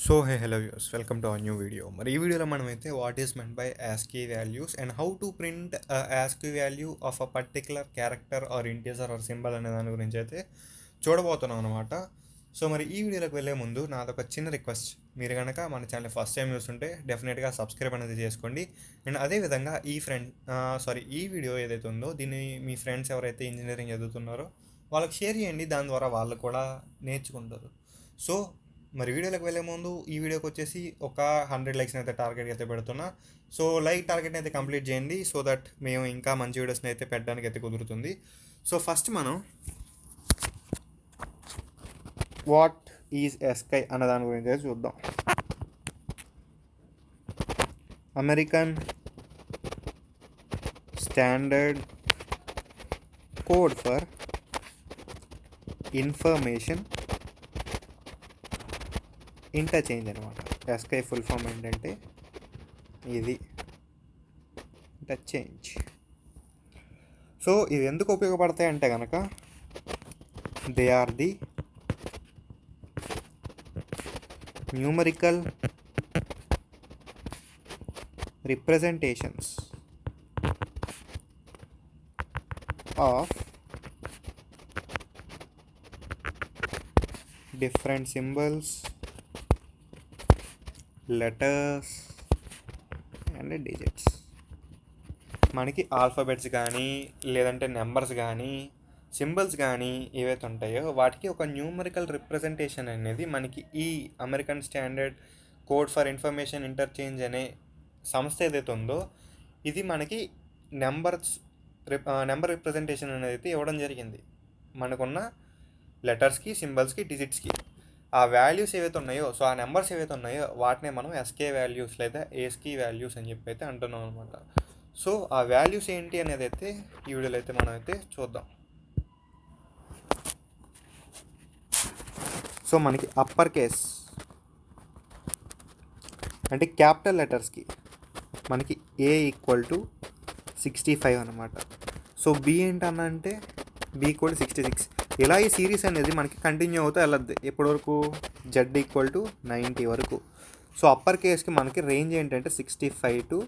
So hey hello views welcome to our new video. మరి ఈ వీడియోలో మనమైతే what is meant by ASCII values and how to print ASCII value of a particular character or integer or symbol అనే దాని గురించి అయితే చూడబోతున్నాం అనమాట. సో మరి ఈ వీడియోలోకి వెళ్ళే ముందు నాదొక చిన్న రిక్వెస్ట్, మీరు కనుక మన ఛానల్ ఫస్ట్ టైం చూస్తుంటే డెఫినెట్గా సబ్స్క్రైబ్ అనేది చేసుకోండి. అండ్ అదేవిధంగా ఈ వీడియో ఏదైతే ఉందో దీన్ని మీ ఫ్రెండ్స్ ఎవరైతే ఇంజనీరింగ్ చదువుతున్నారో వాళ్ళకి షేర్ చేయండి, దాని ద్వారా వాళ్ళు కూడా నేర్చుకుంటారు. సో మరి వీడియోలోకి వెళ్ళే ముందు ఈ వీడియోకి వచ్చేసి ఒక 100 లైక్స్ని అయితే టార్గెట్ అయితే పెడుతున్నా. సో లైక్ టార్గెట్ని అయితే కంప్లీట్ చేయండి, సో దట్ మేము ఇంకా మంచి వీడియోస్ని అయితే పెట్టడానికి అయితే కుదురుతుంది. సో ఫస్ట్ మనం వాట్ ఈజ్ ASCII అన్న దాని గురించి అయితే చూద్దాం. American standard code for information interchange అనమాట. ASCII ఫుల్ ఫామ్ ఏంటంటే ఇది, ఇంటర్చేంజ్. సో ఇవి ఎందుకు ఉపయోగపడతాయి అంటే కనుక they are the numerical representations of different symbols, letters and digits. మనకి ఆల్ఫాబెట్స్ కానీ లేదంటే నెంబర్స్ కానీ సింబల్స్ కానీ ఏవైతే ఉంటాయో వాటికి ఒక న్యూమరికల్ రిప్రజెంటేషన్ అనేది మనకి ఈ American standard code for information interchange అనే సంస్థ ఏదైతే ఉందో ఇది మనకి నెంబర్ రిప్రజెంటేషన్ అనేది అయితే ఇవ్వడం జరిగింది. మనకున్న లెటర్స్కి, సింబల్స్కి, డిజిట్స్కి ఆ వాల్యూస్ ఏవైతే ఉన్నాయో, సో ఆ నెంబర్స్ ఏవైతే ఉన్నాయో వాటినే మనం ASCII వాల్యూస్ లేదా ASCII వాల్యూస్ అని చెప్పి అయితే అంటున్నాం అనమాట. సో ఆ వాల్యూస్ ఏంటి అనేది అయితే ఈ వీడియోలో అయితే మనం అయితే చూద్దాం. సో మనకి అప్పర్ కేస్ అంటే క్యాపిటల్ లెటర్స్కి మనకి A = 65 అనమాట. సో B ఏంటన్నా అంటే B = 66. ఇలా ఈ సిరీస్ అనేది మనకి కంటిన్యూ అవుతూ వెళ్ళద్ది ఎప్పటి వరకు, Z = 90 వరకు. సో అప్పర్ కేస్కి మనకి రేంజ్ ఏంటంటే 65 to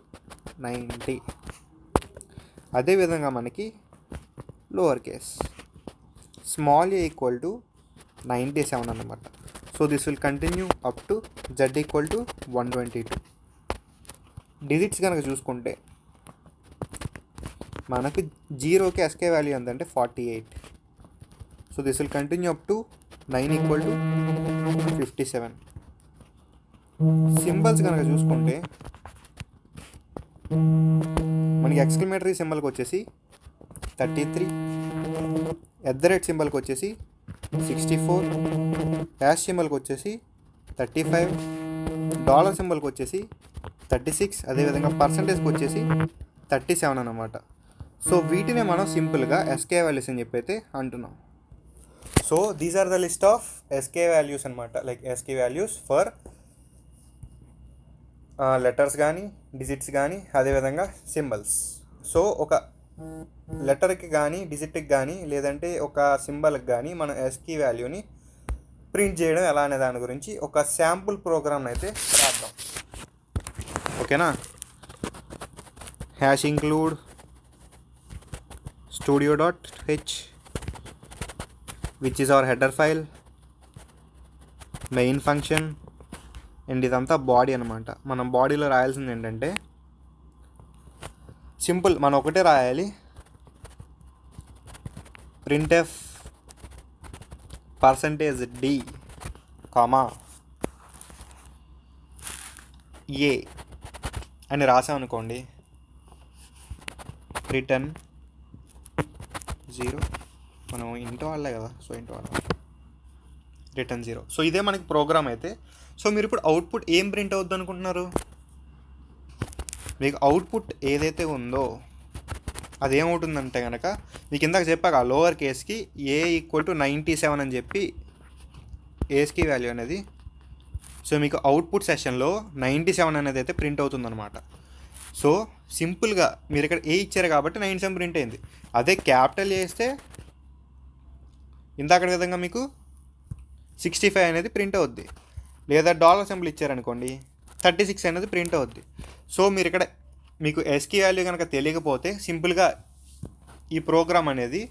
90. అదేవిధంగా మనకి లోవర్ కేస్ స్మాల్ a = 97 అనమాట. So this will continue up to Z = 122. Digits కనుక చూసుకుంటే మనకు 0కి ASCII వాల్యూ ఎంతంటే 48. So this will continue up to 9 = 57. Symbols కనుక చూసుకుంటే మనకి ఎక్స్క్లమేటరీ సింబల్కి వచ్చేసి 33, @ సింబల్కి వచ్చేసి 64, హ్యాష్ సింబల్కి వచ్చేసి 35, డాలర్ సింబల్కి వచ్చేసి 36, అదేవిధంగా పర్సంటేజ్కి వచ్చేసి 37 అనమాట. సో వీటినే మనం సింపుల్గా ASCII వాల్యూస్ అని చెప్పి అయితే అంటున్నాం. So these are the list of ASCII values అనమాట, like ASCII values for letters కానీ, డిజిట్స్ కానీ, అదేవిధంగా సింబల్స్. సో ఒక లెటర్కి కానీ, డిజిట్కి కానీ, లేదంటే ఒక సింబల్కి కానీ మనం ASCII వాల్యూని ప్రింట్ చేయడం ఎలా అనే దాని గురించి ఒక శాంపుల్ ప్రోగ్రామ్ అయితే రాద్దాం. ఓకేనా. Hash include studio.h which is our header file, main function and ఇదంతా బాడీ అనమాట. మనం బాడీలో రాయాల్సింది ఏంటంటే సింపుల్, మనం ఒకటే రాయాలి, printf %d, a అని రాసామనుకోండి, రిటర్న్ 0. మనం ఇంటూ వాళ్ళే కదా, సో ఇంటూ వాళ్ళ రిటర్న్ 0. సో ఇదే మనకి ప్రోగ్రామ్ అయితే. సో మీరు ఇప్పుడు అవుట్పుట్ ఏం ప్రింట్ అవుద్ది అనుకుంటున్నారు? మీకు అవుట్పుట్ ఏదైతే ఉందో అదేమవుతుందంటే కనుక మీకు ఇందాక చెప్పాక లోవర్ కేస్కి A = 97 అని చెప్పి ASCII వాల్యూ అనేది. సో మీకు అవుట్పుట్ సెషన్లో 97 అనేది అయితే ప్రింట్ అవుతుందన్నమాట. సో సింపుల్గా మీరు ఇక్కడ A ఇచ్చారు కాబట్టి 97 ప్రింట్ అయింది. అదే క్యాపిటల్ చేస్తే ఇందాక విధంగా మీకు 65 అనేది ప్రింట్ అవుద్ది. లేదా డాలర్ సింబల్ ఇచ్చారనుకోండి 36 అనేది ప్రింట్ అవుద్ది. సో మీరు ఇక్కడ మీకు ఎస్కీ వాల్యూ కనుక తెలియకపోతే సింపుల్గా ఈ ప్రోగ్రామ్ అనేది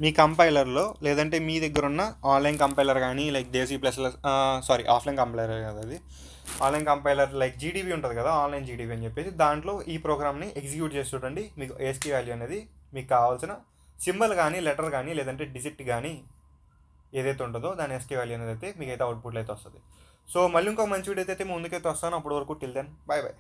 మీ కంపైలర్లో లేదంటే మీ దగ్గర ఉన్న ఆన్లైన్ కంపైలర్ కానీ లైక్ దేశీ ప్లస్ ఆఫ్లైన్ కంపైలర్ కదా, అది ఆన్లైన్ కంపైలర్ లైక్ జీడీబీ ఉంటుంది కదా, ఆన్లైన్ జీడీబీ అని చెప్పేసి దాంట్లో ఈ ప్రోగ్రామ్ని ఎగ్జిక్యూట్ చేసి చూడండి. మీకు ఎస్కీ వాల్యూ అనేది మీకు కావాల్సిన సింబల్ కానీ లెటర్ కానీ లేదంటే డిజిట్ కానీ ఏదైతే ఉంటుందో దాని ఎస్కీ వాల్యూ అనేది అయితే మీకు అయితే అవుట్పుట్లో అయితే వస్తుంది. సో మళ్ళీ ఇంకో మంచి వీడియో అయితే ముందుకైతే వస్తాను. అప్పటి వరకు టిల్ దెన్ బై బై.